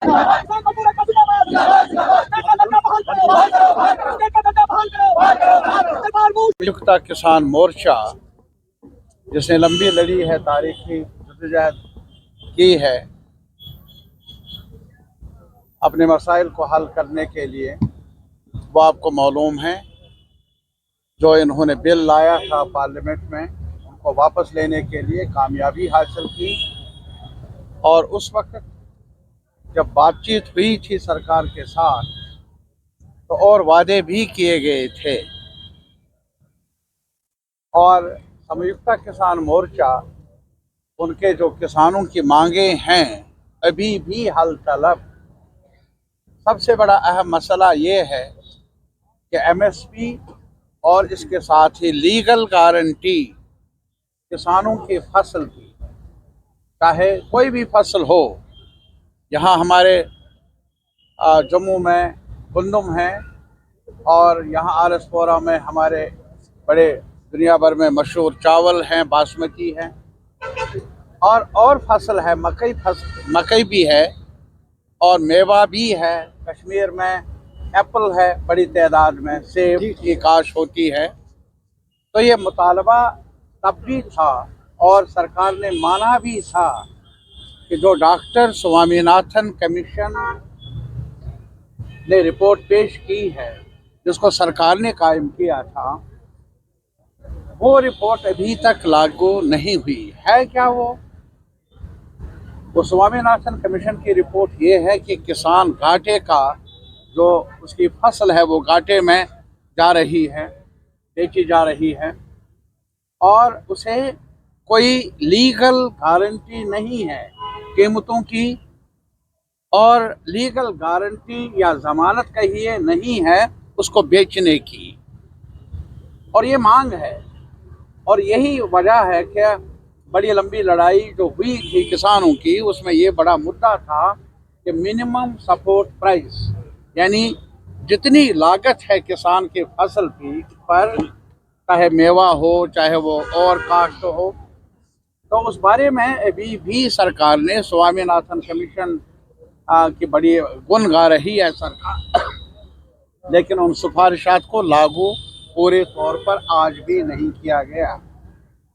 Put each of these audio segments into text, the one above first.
संयुक्त किसान मोर्चा जिसने लंबी लड़ी है, तारीखी जद्दोजहद की है अपने मसाइल को हल करने के लिए, वो आपको मालूम है। जो इन्होंने बिल लाया था पार्लियामेंट में, उनको वापस लेने के लिए कामयाबी हासिल की। और उस वक्त जब बातचीत हुई थी सरकार के साथ, तो और वादे भी किए गए थे। और संयुक्त किसान मोर्चा उनके जो किसानों की मांगे हैं अभी भी हल तलब। सबसे बड़ा अहम मसला ये है कि एमएसपी और इसके साथ ही लीगल गारंटी किसानों की फसल की, चाहे कोई भी फसल हो। यहाँ हमारे जम्मू में गंदम है, और यहाँ आरएसपुरा में हमारे बड़े दुनिया भर में मशहूर चावल हैं, बासमती हैं, और फसल है, मकई भी है, और मेवा भी है। कश्मीर में एप्पल है, बड़ी तादाद में सेब की काश होती है। तो ये मुतालबा तब भी था और सरकार ने माना भी था कि जो डॉक्टर स्वामीनाथन कमीशन ने रिपोर्ट पेश की है, जिसको सरकार ने कायम किया था, वो रिपोर्ट अभी तक लागू नहीं हुई है। क्या वो स्वामीनाथन कमीशन की रिपोर्ट ये है कि किसान घाटे का, जो उसकी फसल है वो घाटे में जा रही है, बेची जा रही है, और उसे कोई लीगल गारंटी नहीं है कीमतों की, और लीगल गारंटी या जमानत कहिए नहीं है उसको बेचने की। और ये मांग है, और यही वजह है कि बड़ी लंबी लड़ाई जो हुई थी किसानों की, उसमें ये बड़ा मुद्दा था कि मिनिमम सपोर्ट प्राइस, यानी जितनी लागत है किसान की फसल की पर, चाहे मेवा हो चाहे वो और काश्त हो, तो उस बारे में अभी भी सरकार ने, स्वामीनाथन कमीशन की बड़ी गुण गा रही है सरकार, लेकिन उन सिफारिशात को लागू पूरे तौर पर आज भी नहीं किया गया।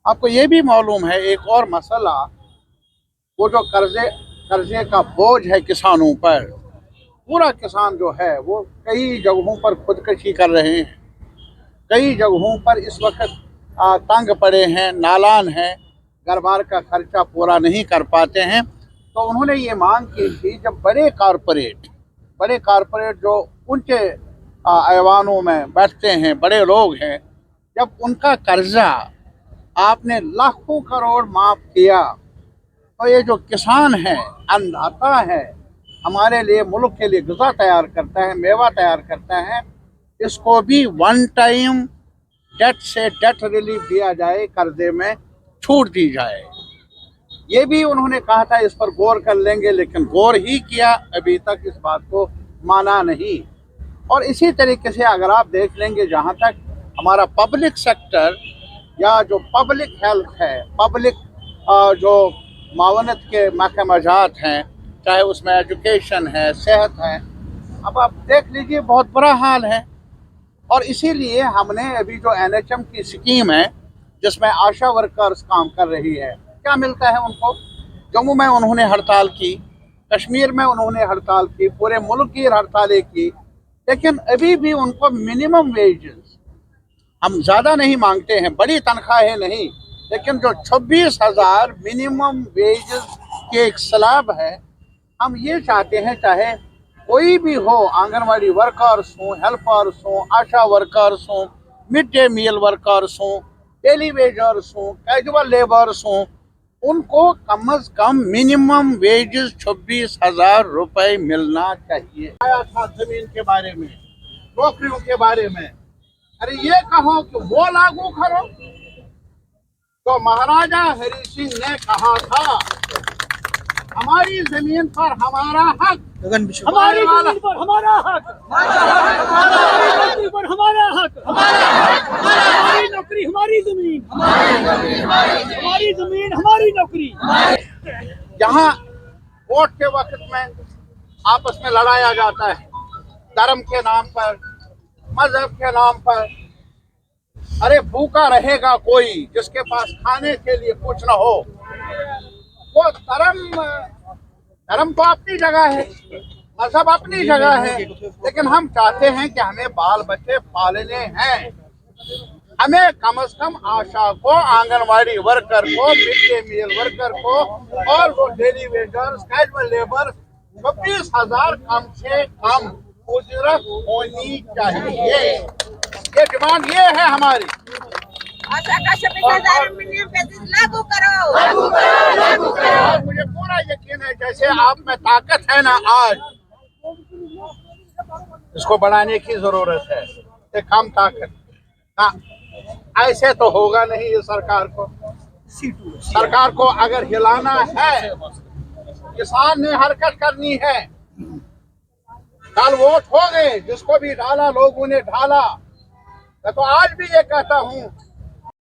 आपको ये भी मालूम है एक और मसला, वो जो कर्जे का बोझ है किसानों पर। पूरा किसान जो है वो कई जगहों पर खुदकशी कर रहे हैं, कई जगहों पर इस वक्त तंग पड़े हैं, नालान हैं, घर बार का खर्चा पूरा नहीं कर पाते हैं। तो उन्होंने ये मांग की थी, जब बड़े कारपोरेट जो ऊंचे ऐवानों में बैठते हैं, बड़े लोग हैं, जब उनका कर्जा आपने लाखों करोड़ माफ किया, तो ये जो किसान है, अन्नदाता है, हमारे लिए, मुल्क के लिए ग़िज़ा तैयार करता है, मेवा तैयार करता है, इसको भी वन टाइम डेट से डेट रिलीफ दिया जाए, कर्जे में छूट दी जाए। ये भी उन्होंने कहा था इस पर गौर कर लेंगे, लेकिन गौर ही किया, अभी तक इस बात को माना नहीं। और इसी तरीके से अगर आप देख लेंगे, जहाँ तक हमारा पब्लिक सेक्टर या जो पब्लिक हेल्थ है, पब्लिक जो मावनत के महकमाजात हैं, चाहे उसमें एजुकेशन है, सेहत है, अब आप देख लीजिए बहुत बुरा हाल है। और इसीलिए हमने अभी जो एनएचएम की स्कीम है, जिसमें आशा वर्कर्स काम कर रही है, क्या मिलता है उनको? जम्मू में उन्होंने हड़ताल की, कश्मीर में उन्होंने हड़ताल की, पूरे मुल्क की हड़तालें की, लेकिन अभी भी उनको मिनिमम वेजेस, हम ज़्यादा नहीं मांगते हैं, बड़ी तनख्वाहें नहीं, लेकिन जो 26,000 मिनिमम वेजेस के एक स्लैब है, हम ये चाहते हैं, चाहे कोई भी हो, आंगनवाड़ी वर्कर्स हों, हेल्पर्स हों, आशा वर्कर्स हों, मिड डे मील वर्कर्स हों, डेली वेजर्स हों, कैजुअल लेबर्स हों, उनको कम अज़ कम मिनिमम वेजेस 26,000 रुपये मिलना चाहिए। आया था जमीन के बारे में, नौकरियों के बारे में, अरे ये कहो कि वो लागू करो, तो महाराजा हरि सिंह ने कहा था, हमारी जमीन पर हमारा हक, हमारी जमीन पर हमारा हक, हमारी पर हमारा हक, हमारी नौकरी हमारी जमीन, हमारी जमीन हमारी नौकरी। यहाँ वोट के वक्त में आपस में लड़ाया जाता है धर्म के नाम पर, मजहब के नाम पर। अरे भूखा रहेगा कोई जिसके पास खाने के लिए कुछ न हो। वो धर्म तो अपनी जगह है, मजहब अपनी जगह है, लेकिन हम चाहते हैं कि हमें बाल बच्चे पालने हैं। हमें कम से कम आशा को, आंगनवाड़ी वर्कर को, मिड डे मील वर्कर को और वो डेली वेजर्स, कैजुअल लेबर 24,000 कम से कम उजरत होनी चाहिए। ये डिमांड ये है हमारी। आशा का 26,000 मिनिमम बेसिस लागू करो। और मुझे पूरा यकीन है जैसे आप में ताकत है ना आज, इसको बढ़ाने की जरूरत है। ये कम ताकत हाँ, ऐसे तो होगा नहीं। ये सरकार को अगर हिलाना है, किसान ने हरकत करनी है। कल वोट हो गए, जिसको भी डाला लोगों ने ढाला। मैं तो आज भी ये कहता हूँ